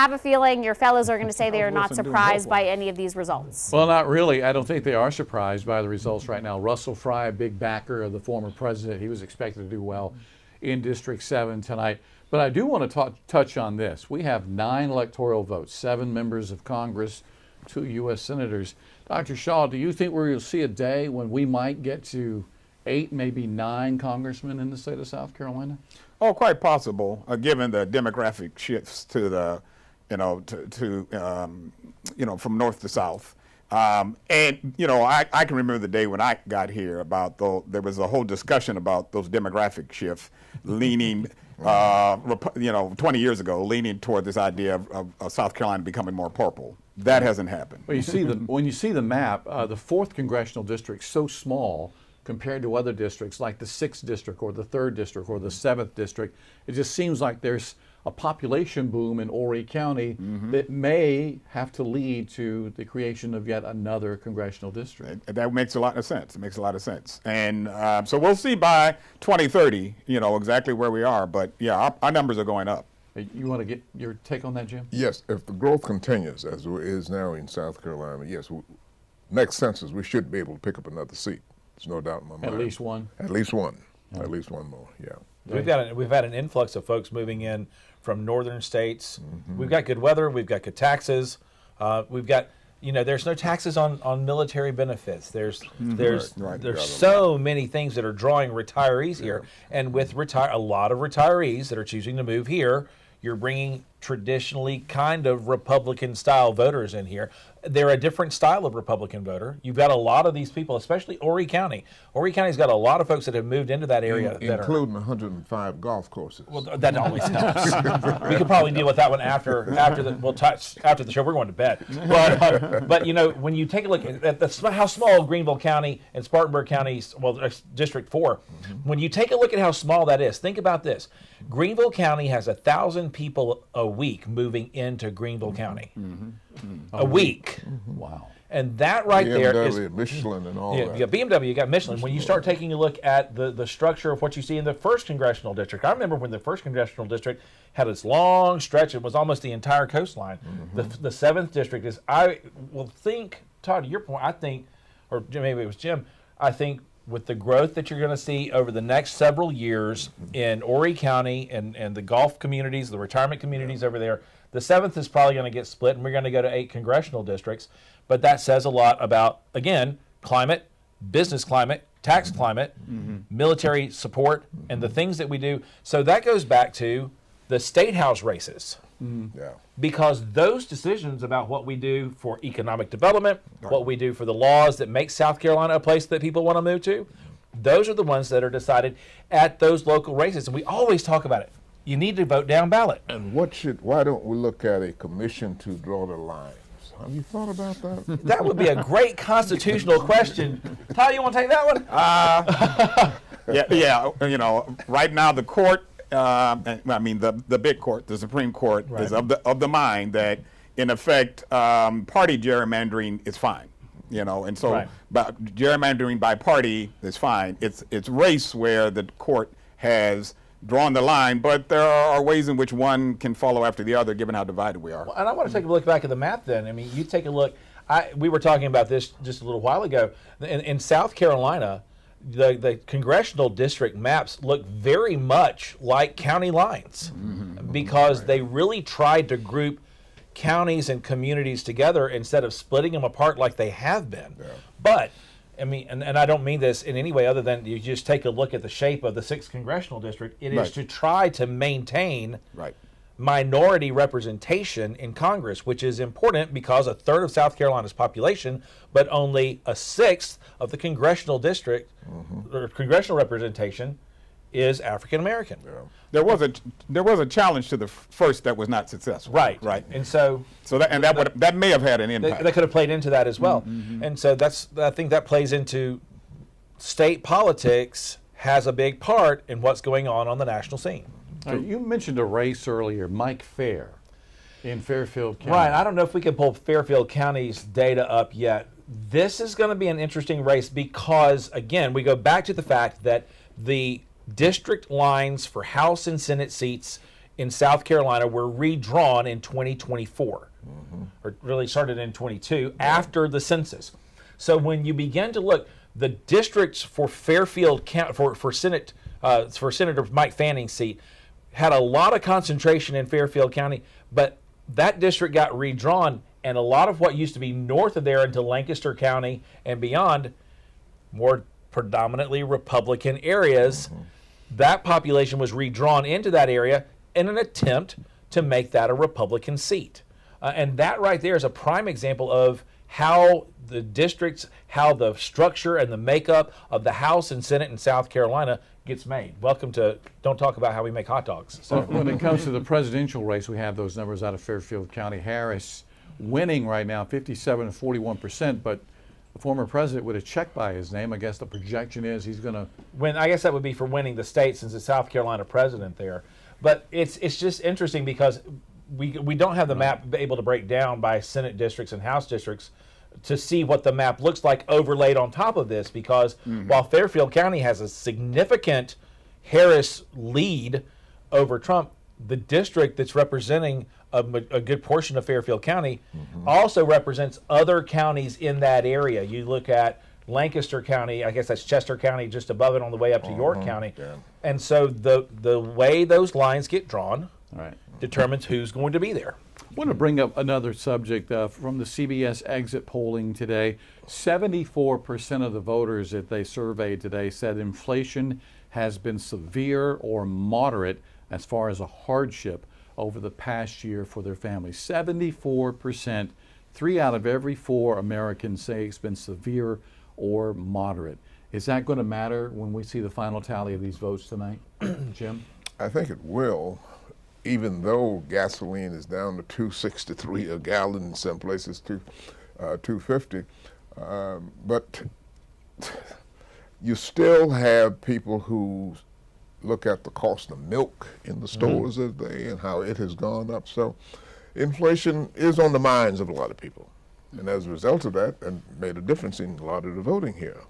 have a feeling your fellows are going to say they are not Wilson doing surprised homework? by any of these results. Well, not really. I don't think they are surprised by the results right now. Russell Fry, a big backer of the former president, he was expected to do well in District 7 tonight. But I do want to touch on this. We have 9 electoral votes, 7 members of Congress, 2 U.S. senators. Dr. Shaw, do you think we'll see a day when we might get to 8, maybe 9 congressmen in the state of South Carolina? Oh, quite possible, given the demographic shifts to the, from north to south. And, I can remember the day when I got here there was a whole discussion about those demographic shifts leaning, 20 years ago, leaning toward this idea of South Carolina becoming more purple. That hasn't happened. Well, when you see the map, the 4th congressional district is so small compared to other districts like the 6th district or the 3rd district or the 7th district. It just seems like there's a population boom in Horry County that may have to lead to the creation of yet another congressional district. That makes a lot of sense. It makes a lot of sense. And so we'll see by 2030, exactly where we are. But yeah, our numbers are going up. You want to get your take on that, Jim? Yes, if the growth continues as it is now in South Carolina, yes, next census we should be able to pick up another seat. There's no doubt in my mind. At least one? At least one. Yeah. At least one more, yeah. We've had an influx of folks moving in from northern states. We've got good weather. We've got good taxes. We've got, there's no taxes on military benefits. There's so many things that are drawing retirees here, and with a lot of retirees that are choosing to move here, you're bringing traditionally kind of Republican-style voters in here. They're a different style of Republican voter. You've got a lot of these people, especially Horry County. Horry County's got a lot of folks that have moved into that area. Including 105 golf courses. Well, that always helps. We could probably deal with that one after the show. We're going to bed. But when you take a look at how small Greenville County and Spartanburg County, District 4, when you take a look at how small that is, think about this. Greenville County has 1,000 people a week moving into Greenville County. A week. Wow. And that there is Michelin and all that. that. You got BMW, you got Michelin. When you start taking a look at the structure of what you see in the 1st Congressional District, I remember when the 1st Congressional District had its long stretch, it was almost the entire coastline. The 7th District is, I will think, Todd, to your point, I think, or maybe it was Jim, I think with the growth that you're going to see over the next several years in Horry County and the golf communities, the retirement communities over there, the 7th is probably going to get split, and we're going to go to 8 congressional districts. But that says a lot about, again, climate, business climate, tax climate, military support, and the things that we do. So that goes back to the state house races. Yeah. Because those decisions about what we do for economic development, what we do for the laws that make South Carolina a place that people want to move to, those are the ones that are decided at those local races. And we always talk about it. You need to vote down ballot. And why don't we look at a commission to draw the lines? Have you thought about that? That would be a great constitutional question. Ty, you want to take that one? Right now the court, the big court, the Supreme Court, is of the mind that, in effect, party gerrymandering is fine. And so gerrymandering by party is fine. It's race where the court has drawn the line, but there are ways in which one can follow after the other, given how divided we are. Well, and I want to take a look back at the map then. I mean, you take a look. We were talking about this just a little while ago. In South Carolina, the congressional district maps look very much like county lines because they really tried to group counties and communities together instead of splitting them apart like they have been. Yeah. But I mean, and I don't mean this in any way other than you just take a look at the shape of the 6th congressional district. It is to try to maintain minority representation in Congress, which is important because 1/3 of South Carolina's population, but only 1/6 of the congressional district or congressional representation is African American. Yeah. There was a challenge to the first that was not successful. Right. And so that may have had an impact. That could have played into that as well. And so I think that plays into state politics has a big part in what's going on the national scene. You mentioned a race earlier, Mike Fair in Fairfield County. Right. I don't know if we can pull Fairfield County's data up yet. This is going to be an interesting race because, again, we go back to the fact that the district lines for House and Senate seats in South Carolina were redrawn in 2024, or really started in 22 after the census. So when you begin to look, the districts for Fairfield County, for Senator Mike Fanning's seat, had a lot of concentration in Fairfield County, but that district got redrawn, and a lot of what used to be north of there into Lancaster County and beyond, more predominantly Republican areas, that population was redrawn into that area in an attempt to make that a Republican seat. And that right there is a prime example of how the districts, how the structure and the makeup of the House and Senate in South Carolina gets made. Welcome to Don't Talk About How We Make Hot Dogs. So. When it comes to the presidential race, we have those numbers out of Fairfield County. Harris winning right now, 57 and 41%, but the former president with a check by his name. I guess the projection is he's going to win. I guess that would be for winning the state since it's South Carolina president there. But it's just interesting because we don't have the map able to break down by Senate districts and House districts to see what the map looks like overlaid on top of this, because while Fairfield County has a significant Harris lead over Trump, the district that's representing a good portion of Fairfield County also represents other counties in that area. You look at Lancaster County, I guess that's Chester County just above it on the way up to York County. Yeah. And so the way those lines get drawn right. determines who's going to be there. I want to bring up another subject from the CBS exit polling today. 74% of the voters that they surveyed today said inflation has been severe or moderate as far as a hardship over the past year for their families. 74%, 3 out of every 4 Americans say it's been severe or moderate. Is that going to matter when we see the final tally of these votes tonight, Jim? I think it will, even though gasoline is down to $2.63 a gallon in some places, $2.50. But you still have people who look at the cost of milk in the stores today and how it has gone up. So inflation is on the minds of a lot of people. And as a result of that, it made a difference in a lot of the voting here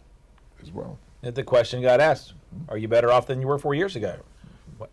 as well. The question got asked, are you better off than you were 4 years ago?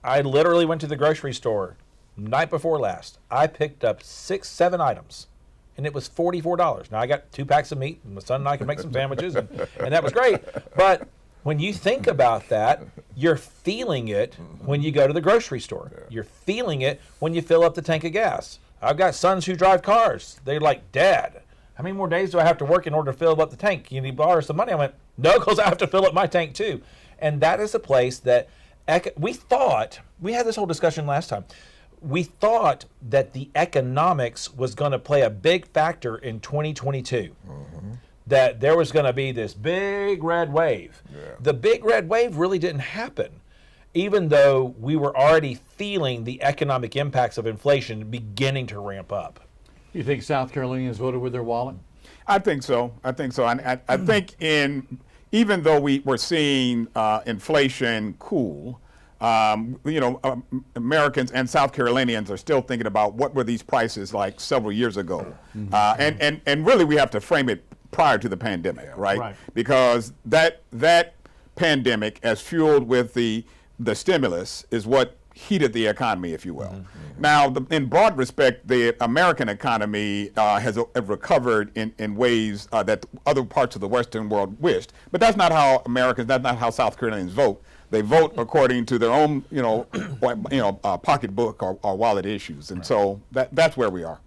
I literally went to the grocery store night before last. I picked up 6-7 items, and it was $44. Now, I got 2 packs of meat, and my son and I can make some sandwiches, and that was great. But when you think about that, you're feeling it when you go to the grocery store. You're feeling it when you fill up the tank of gas. I've got sons who drive cars. They're like, Dad, how many more days do I have to work in order to fill up the tank? Can you borrow some money? I went, no, because I have to fill up my tank too. And that is a place that we thought, we had this whole discussion last time, we thought that the economics was going to play a big factor in 2022. That there was going to be this big red wave. Yeah. The big red wave really didn't happen, even though we were already feeling the economic impacts of inflation beginning to ramp up. You think South Carolinians voted with their wallet? I think so. I think even though we're seeing inflation cool, Americans and South Carolinians are still thinking about what were these prices like several years ago. And really we have to frame it prior to the pandemic, right? Because that pandemic, as fueled with the stimulus, is what heated the economy, if you will. Now, in broad respect, the American economy has recovered in ways that other parts of the Western world wished. But that's not how Americans, that's not how South Carolinians vote. They vote according to their own, pocketbook or wallet issues. And so that's where we are.